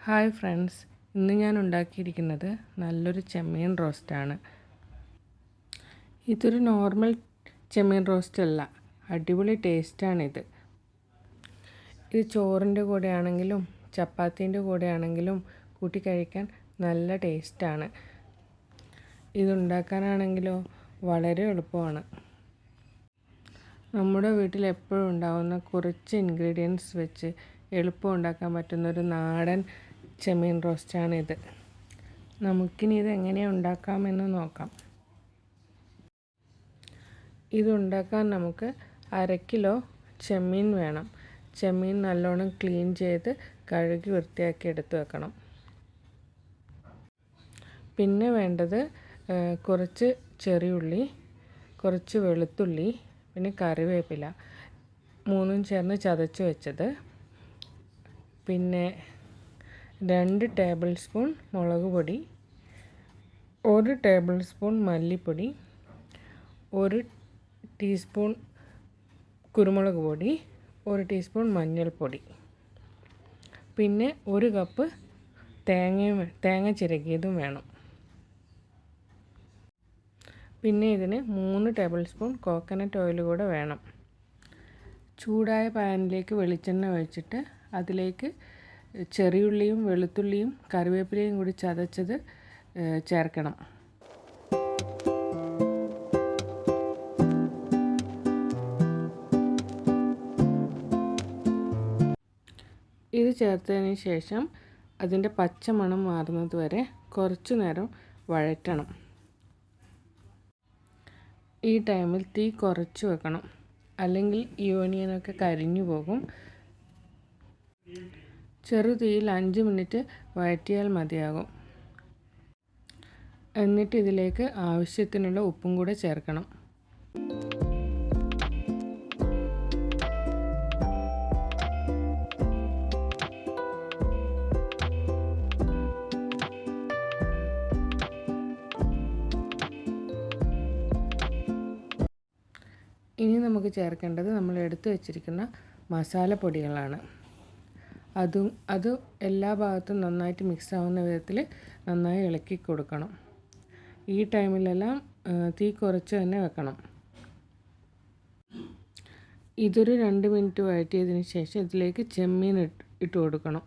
Hi friends, ഇന്ന് ഞാൻ ഉണ്ടാക്കിയിരിക്കുന്നത് നല്ലൊരു ചെമ്മീൻ റോസ്റ്റാണ്. ഇതൊരു നോർമൽ ചെമ്മീൻ റോസ്റ്റ് അല്ല, അടിപൊളി ടേസ്റ്റാണിത്. ഇത് ചോറിൻ്റെ കൂടെ ആണെങ്കിലും ചപ്പാത്തീൻ്റെ കൂടെ ആണെങ്കിലും കൂട്ടി കഴിക്കാൻ നല്ല ടേസ്റ്റാണ്. ഇതുണ്ടാക്കാനാണെങ്കിലോ വളരെ എളുപ്പമാണ്. നമ്മുടെ വീട്ടിൽ എപ്പോഴും ഉണ്ടാകുന്ന കുറച്ച് ഇൻഗ്രീഡിയൻസ് വെച്ച് എളുപ്പം ഉണ്ടാക്കാൻ പറ്റുന്നൊരു നാടൻ ചെമ്മീൻ റോസ്റ്റാണിത്. നമുക്കിനി ഇത് എങ്ങനെയാണ് ഉണ്ടാക്കാമെന്ന് നോക്കാം. ഇതുണ്ടാക്കാൻ നമുക്ക് 1/2 കിലോ ചെമ്മീൻ വേണം. ചെമ്മീൻ നല്ലോണം ക്ലീൻ ചെയ്ത് കഴുകി വൃത്തിയാക്കി എടുത്ത് വെക്കണം. പിന്നെ വേണ്ടത് കുറച്ച് ചെറിയുള്ളി, കുറച്ച് വെളുത്തുള്ളി, പിന്നെ കറിവേപ്പില 3 ചേർന്ന് ചതച്ച് വെച്ചത്, പിന്നെ 2 ടേബിൾ സ്പൂൺ മുളക് പൊടി, 1 ടേബിൾ സ്പൂൺ മല്ലിപ്പൊടി, 1 ടീസ്പൂൺ കുരുമുളക് പൊടി, 1 ടീസ്പൂൺ മഞ്ഞൾപ്പൊടി, പിന്നെ 1 കപ്പ് തേങ്ങ ചിരകിയതും വേണം. പിന്നെ ഇതിന് 3 ടേബിൾ സ്പൂൺ കോക്കനട്ട് ഓയിൽ കൂടെ വേണം. ചൂടായ പാനിലേക്ക് വെളിച്ചെണ്ണ ഒഴിച്ചിട്ട് അതിലേക്ക് ചെറിയുള്ളിയും വെളുത്തുള്ളിയും കറിവേപ്പിലയും കൂടി ചതച്ചത് ചേർക്കണം. ഇത് ചേർത്തതിന് ശേഷം അതിൻ്റെ പച്ചമണം മാറുന്നത് വരെ കുറച്ചു നേരം വഴറ്റണം. ഈ ടൈമിൽ തീ കുറച്ച് വെക്കണം, അല്ലെങ്കിൽ ഈ ഓനിയനൊക്കെ കരിഞ്ഞു പോകും. ചെറുതീയിൽ 5 മിനിറ്റ് വഴറ്റിയാൽ മതിയാകും. എന്നിട്ട് ഇതിലേക്ക് ആവശ്യത്തിനുള്ള ഉപ്പും കൂടെ ചേർക്കണം. ഇനി നമുക്ക് ചേർക്കേണ്ടത് നമ്മൾ എടുത്തു വച്ചിരിക്കുന്ന മസാലപ്പൊടികളാണ്. അത് എല്ലാ ഭാഗത്തും നന്നായിട്ട് മിക്സ് ആവുന്ന വിധത്തിൽ നന്നായി ഇളക്കി കൊടുക്കണം. ഈ ടൈമിലെല്ലാം തീ കുറച്ച് തന്നെ വെക്കണം. ഇതൊരു 2 മിനിറ്റ് വഴറ്റിയതിന് ശേഷം ഇതിലേക്ക് ചെമ്മീൻ ഇട്ട് കൊടുക്കണം.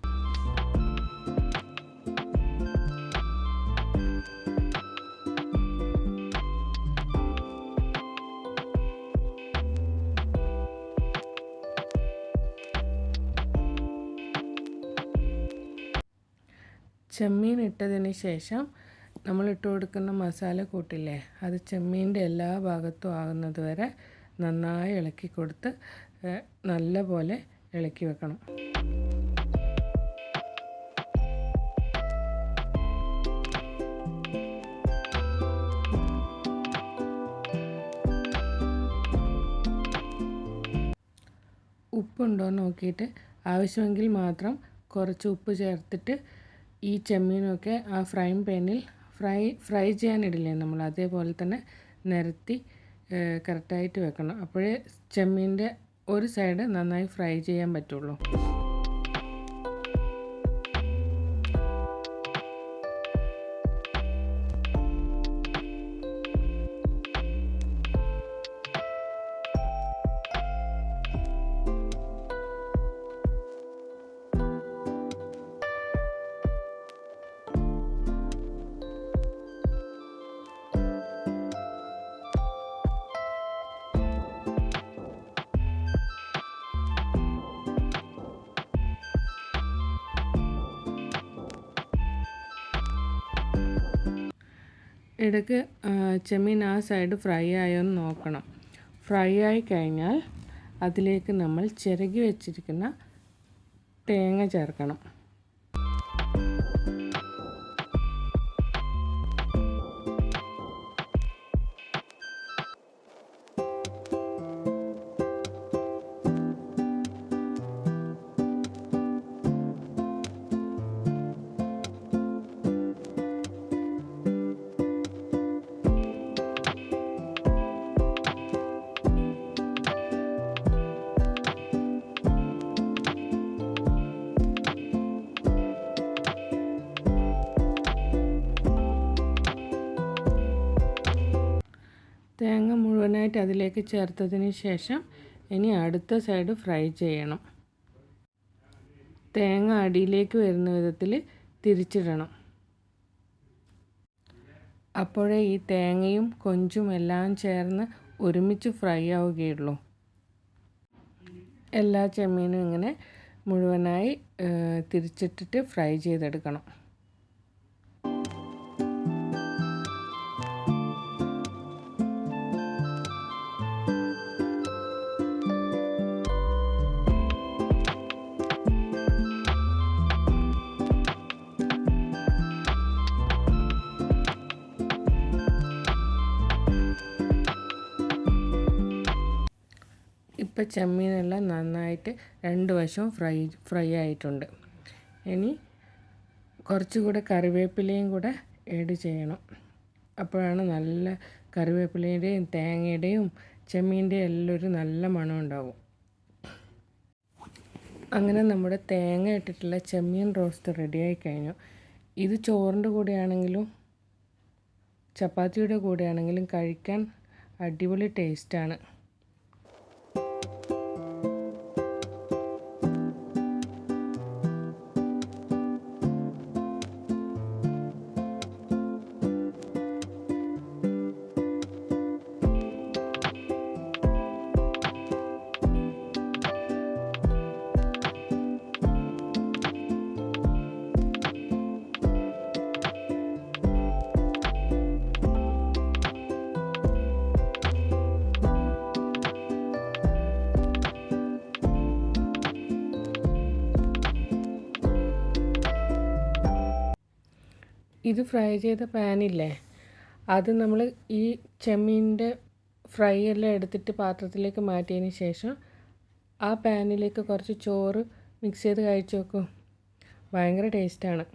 ചെമ്മീൻ ഇട്ടതിന് ശേഷം നമ്മൾ ഇട്ട് കൊടുക്കുന്ന മസാല കൂട്ടില്ലേ, അത് ചെമ്മീൻ്റെ എല്ലാ ഭാഗത്തും ആകുന്നത് വരെ നന്നായി ഇളക്കി കൊടുത്ത് നല്ല പോലെ ഇളക്കി വെക്കണം. ഉപ്പുണ്ടോ എന്ന് നോക്കിയിട്ട് ആവശ്യമെങ്കിൽ മാത്രം കുറച്ച് ഉപ്പ് ചേർത്തിട്ട് ഈ ചെമ്മീനൊക്കെ ആ ഫ്രൈങ് പാനിൽ ഫ്രൈ ചെയ്യാനിടില്ലേ നമ്മൾ, അതേപോലെ തന്നെ നിരത്തി കറക്റ്റായിട്ട് വെക്കണം. അപ്പോഴേ ചെമ്മീൻ്റെ ഒരു സൈഡ് നന്നായി ഫ്രൈ ചെയ്യാൻ പറ്റുള്ളൂ. ഇടയ്ക്ക് ചെമ്മീൻ ആ സൈഡ് ഫ്രൈ ആയോ എന്ന് നോക്കണം. ഫ്രൈ ആയി കഴിഞ്ഞാൽ അതിലേക്ക് നമ്മൾ ചിരകി വെച്ചിരിക്കുന്ന തേങ്ങ ചേർക്കണം. തേങ്ങ മുഴുവനായിട്ട് അതിലേക്ക് ചേർത്തതിന് ശേഷം ഇനി അടുത്ത സൈഡ് ഫ്രൈ ചെയ്യണം. തേങ്ങ അടിയിലേക്ക് വരുന്ന വിധത്തിൽ തിരിച്ചിടണം. അപ്പോഴേ ഈ തേങ്ങയും കൊഞ്ചും എല്ലാം ചേർന്ന് ഒരുമിച്ച് ഫ്രൈ ആവുകയുള്ളൂ. എല്ലാ ചെമ്മീനും ഇങ്ങനെ മുഴുവനായി തിരിച്ചിട്ടിട്ട് ഫ്രൈ ചെയ്തെടുക്കണം. ഇപ്പോൾ ചെമ്മീനെല്ലാം നന്നായിട്ട് രണ്ട് വശവും ഫ്രൈ ആയിട്ടുണ്ട്. ഇനി കുറച്ചുകൂടെ കറിവേപ്പിലയും കൂടെ ആഡ് ചെയ്യണം. അപ്പോഴാണ് നല്ല കറിവേപ്പിലയുടെയും തേങ്ങയുടെയും ചെമ്മീൻ്റെയും എല്ലാം ഒരു നല്ല മണം ഉണ്ടാവും. അങ്ങനെ നമ്മുടെ തേങ്ങ ഇട്ടിട്ടുള്ള ചെമ്മീൻ റോസ്റ്റ് റെഡിയായി കഴിഞ്ഞു. ഇത് ചോറിൻ്റെ കൂടെയാണെങ്കിലും ചപ്പാത്തിയുടെ കൂടെയാണെങ്കിലും കഴിക്കാൻ അടിപൊളി ടേസ്റ്റാണ്. ഇത് ഫ്രൈ ചെയ്ത പാനില്ലേ, അത് നമ്മൾ ഈ ചെമ്മീൻ്റെ ഫ്രൈ എല്ലാം എടുത്തിട്ട് പാത്രത്തിലേക്ക് മാറ്റിയതിന് ശേഷം ആ പാനിലേക്ക് കുറച്ച് ചോറ് മിക്സ് ചെയ്ത് കഴിച്ച് നോക്കൂ. ഭയങ്കര ടേസ്റ്റാണ്.